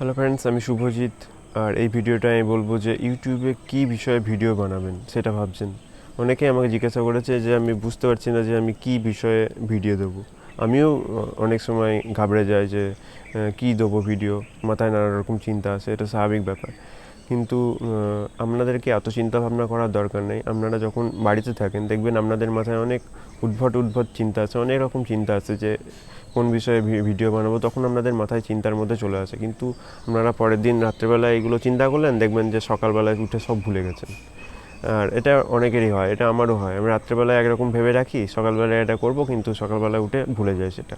Hello friends, আমি শুভজিৎ। আর এই ভিডিওটা আমি বলবো যে ইউটিউবে কী বিষয়ে ভিডিও বানাবেন সেটা ভাবছেন। অনেকেই আমাকে জিজ্ঞাসা করেছে যে আমি বুঝতে পারছি না যে আমি কী বিষয়ে ভিডিও দেবো। আমিও অনেক সময় ঘাবড়ে যাই যে কী দেবো ভিডিও, মাথায় নানা রকম চিন্তা আসে, এটা স্বাভাবিক ব্যাপার। কিন্তু আপনাদেরকে এত চিন্তা ভাবনা করার দরকার নেই। আপনারা যখন বাড়িতে থাকেন দেখবেন আপনাদের মাথায় অনেক উদ্ভট চিন্তা আছে, অনেক রকম চিন্তা আছে যে কোন বিষয়ে ভিডিও বানাবো, তখন আপনাদের মাথায় চিন্তার মধ্যে চলে আসে। কিন্তু আপনারা পরের দিন রাত্রেবেলায় এগুলো চিন্তা করলেন, দেখবেন যে সকালবেলায় উঠে সব ভুলে গেছেন। আর এটা অনেকেরই হয়, এটা আমারও হয়। আমি রাত্রেবেলায় একরকম ভেবে রাখি, সকালবেলায় এটা করব, কিন্তু সকালবেলায় উঠে ভুলে যাই সেটা।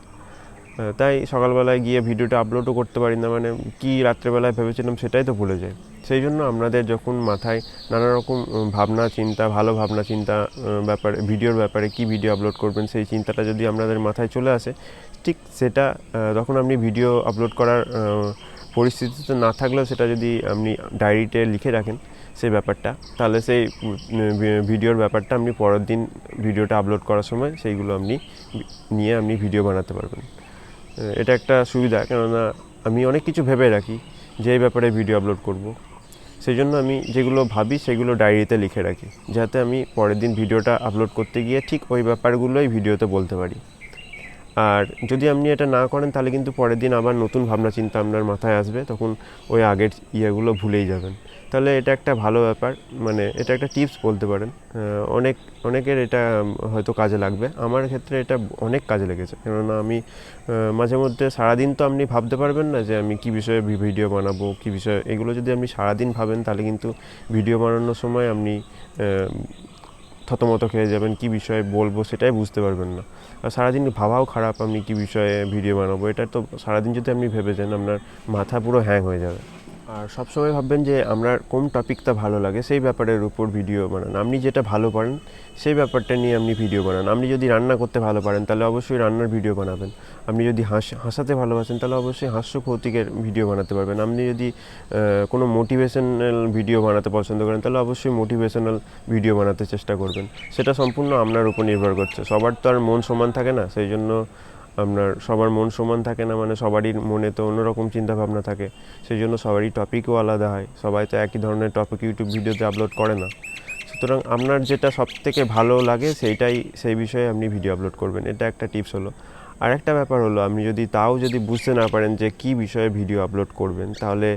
তাই সকালবেলায় গিয়ে ভিডিওটা আপলোডও করতে পারি না, মানে কি রাত্রেবেলায় ভেবেছিলাম সেটাই তো ভুলে যাই। সেই জন্য আপনাদের যখন মাথায় নানা রকম ভাবনা চিন্তা, ভালো ভাবনা চিন্তা ব্যাপারে, ভিডিওর ব্যাপারে কী ভিডিও আপলোড করবেন সেই চিন্তাটা যদি আপনাদের মাথায় চলে আসে, ঠিক সেটা তখন আপনি ভিডিও আপলোড করার পরিস্থিতিতে না থাকলেও সেটা যদি আপনি ডায়েরিতে লিখে রাখেন সেই ব্যাপারটা, তাহলে সেই ভিডিওর ব্যাপারটা আপনি পরের দিন ভিডিওটা আপলোড করার সময় সেইগুলো আপনি নিয়ে আপনি ভিডিও বানাতে পারবেন। এটা একটা সুবিধা, কেননা আমি অনেক কিছু ভেবে রাখি যে এই ব্যাপারে ভিডিও আপলোড করব। সেই জন্য আমি যেগুলো ভাবি সেগুলো ডায়েরিতে লিখে রাখি, যাতে আমি পরের দিন ভিডিওটা আপলোড করতে গিয়ে ঠিক ওই ব্যাপারগুলোই ভিডিওতে বলতে পারি। আর যদি আপনি এটা না করেন তাহলে কিন্তু পরের দিন আবার নতুন ভাবনা চিন্তা আপনার মাথায় আসবে, তখন ওই আগের ইয়েগুলো ভুলেই যাবেন। তাহলে এটা একটা ভালো ব্যাপার, মানে এটা একটা টিপস বলতে পারেন। অনেকের এটা হয়তো কাজে লাগবে। আমার ক্ষেত্রে এটা অনেক কাজে লেগেছে, কেননা আমি মাঝে মধ্যে সারাদিন তো আপনি ভাবতে পারবেন না যে আমি কী বিষয়ে ভিডিও বানাবো, কী বিষয়ে, এগুলো যদি আপনি সারাদিন ভাবেন তাহলে কিন্তু ভিডিও বানানোর সময় আপনি থতমত খেয়ে যাবেন, কী বিষয়ে বলবো সেটাই বুঝতে পারবেন না। আর সারাদিন ভাবাও খারাপ, আপনি কী বিষয়ে ভিডিও বানাবো, এটা তো সারাদিন যদি আপনি ভেবে যান আপনার মাথা পুরো হ্যাং হয়ে যাবে। আর সবসময় ভাববেন যে আপনার কোন টপিকটা ভালো লাগে সেই ব্যাপারের উপর ভিডিও বানান। আপনি যেটা ভালো পারেন সেই ব্যাপারটা নিয়ে আপনি ভিডিও বানান। আপনি যদি রান্না করতে ভালো পারেন তাহলে অবশ্যই রান্নার ভিডিও বানাবেন। আপনি যদি হাসাতে ভালোবাসেন তাহলে অবশ্যই হাস্য কৌতুকের ভিডিও বানাতে পারবেন। আপনি যদি কোনো মোটিভেশনাল ভিডিও বানাতে পছন্দ করেন তাহলে অবশ্যই মোটিভেশনাল ভিডিও বানাতে চেষ্টা করবেন। সেটা সম্পূর্ণ আপনার উপর নির্ভর করছে। সবার তো আর মন সমান থাকে না, সেই জন্য সবার মন সমান থাকে না, মানে সবারই মনে তো অন্যরকম চিন্তাভাবনা থাকে। সেই জন্য সবারই টপিকও আলাদা হয়। সবাই তো একই ধরনের টপিক ইউটিউব ভিডিওতে আপলোড করে না। সুতরাং আপনার যেটা সবথেকে ভালো লাগে সেই বিষয়ে আপনি ভিডিও আপলোড করবেন। এটা একটা টিপস হলো। আর একটা ব্যাপার হলো, আপনি যদি বুঝতে না পারেন যে কী বিষয়ে ভিডিও আপলোড করবেন, তাহলে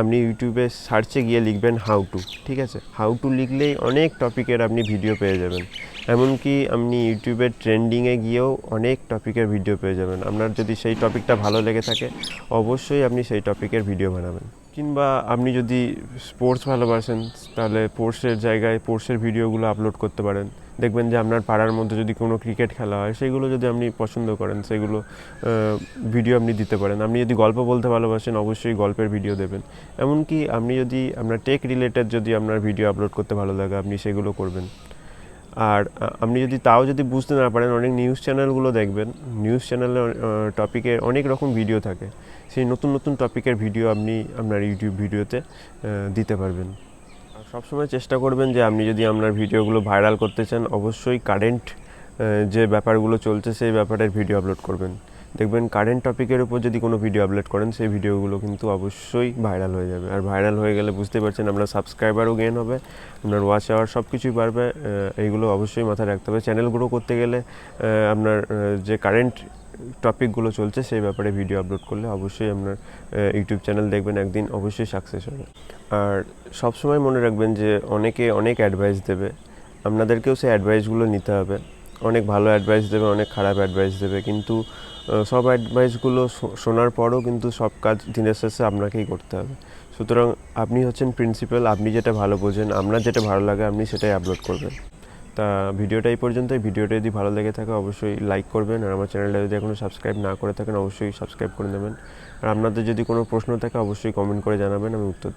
আপনি ইউটিউবে সার্চে গিয়ে লিখবেন হাউ টু। ঠিক আছে, হাউ টু লিখলেই অনেক টপিকের আপনি ভিডিও পেয়ে যাবেন। এমনকি আপনি ইউটিউবের ট্রেন্ডিংয়ে গিয়েও অনেক টপিকের ভিডিও পেয়ে যাবেন। আপনার যদি সেই টপিকটা ভালো লেগে থাকে অবশ্যই আপনি সেই টপিকের ভিডিও বানাবেন। কিংবা আপনি যদি স্পোর্টস ভালোবাসেন তাহলে স্পোর্টসের জায়গায় স্পোর্টসের ভিডিওগুলো আপলোড করতে পারেন। দেখবেন যে আপনার পাড়ার মধ্যে যদি কোনো ক্রিকেট খেলা হয় সেগুলো যদি আপনি পছন্দ করেন সেগুলো ভিডিও আপনি দিতে পারেন। আপনি যদি গল্প বলতে ভালোবাসেন অবশ্যই গল্পের ভিডিও দেবেন। এমনকি আপনি যদি আপনার টেক রিলেটেড যদি আপনার ভিডিও আপলোড করতে ভালো লাগে আপনি সেগুলো করবেন। আর আপনি যদি বুঝতে না পারেন, অনেক নিউজ চ্যানেলগুলো দেখবেন, নিউজ চ্যানেলে টপিকে অনেক রকম ভিডিও থাকে। সেই নতুন টপিকের ভিডিও আপনি আপনার ইউটিউব ভিডিওতে দিতে পারবেন। আর সবসময় চেষ্টা করবেন যে আপনি যদি আপনার ভিডিওগুলো ভাইরাল করতে চান অবশ্যই কারেন্ট যে ব্যাপারগুলো চলছে সেই ব্যাপারের ভিডিও আপলোড করবেন। দেখবেন কারেন্ট টপিকের উপর যদি কোনো ভিডিও আপলোড করেন সেই ভিডিওগুলো কিন্তু অবশ্যই ভাইরাল হয়ে যাবে। আর ভাইরাল হয়ে গেলে বুঝতে পারছেন আপনার সাবস্ক্রাইবারও গেইন হবে, আপনার ওয়াচ আওয়ার সব কিছুই বাড়বে। এইগুলো অবশ্যই মাথায় রাখতে হবে। চ্যানেল গ্রো করতে গেলে আপনার যে কারেন্ট টপিকগুলো চলছে সেই ব্যাপারে ভিডিও আপলোড করলে অবশ্যই আপনার ইউটিউব চ্যানেল দেখবেন একদিন অবশ্যই সাকসেস হবে। আর সবসময় মনে রাখবেন যে অনেকে অনেক অ্যাডভাইস দেবে, আপনাদেরকেও সেই অ্যাডভাইসগুলো নিতে হবে। অনেক ভালো অ্যাডভাইস দেবে, অনেক খারাপ অ্যাডভাইস দেবে, কিন্তু সব অ্যাডভাইসগুলো শোনার পরও কিন্তু সব কাজ দিনের শেষে আপনাকেই করতে হবে। সুতরাং আপনি হচ্ছেন প্রিন্সিপাল, আপনি যেটা ভালো বোঝেন, আপনার যেটা ভালো লাগে আপনি সেটাই আপলোড করবেন। তা ভিডিওটা এই পর্যন্তই। ভিডিওটা যদি ভালো লেগে থাকে অবশ্যই লাইক করবেন। আর আমার চ্যানেলটা যদি এখনও সাবস্ক্রাইব না করে থাকেন অবশ্যই সাবস্ক্রাইব করে নেবেন। আর আপনাদের যদি কোনো প্রশ্ন থাকে অবশ্যই কমেন্ট করে জানাবেন, আমি উত্তর দেবো।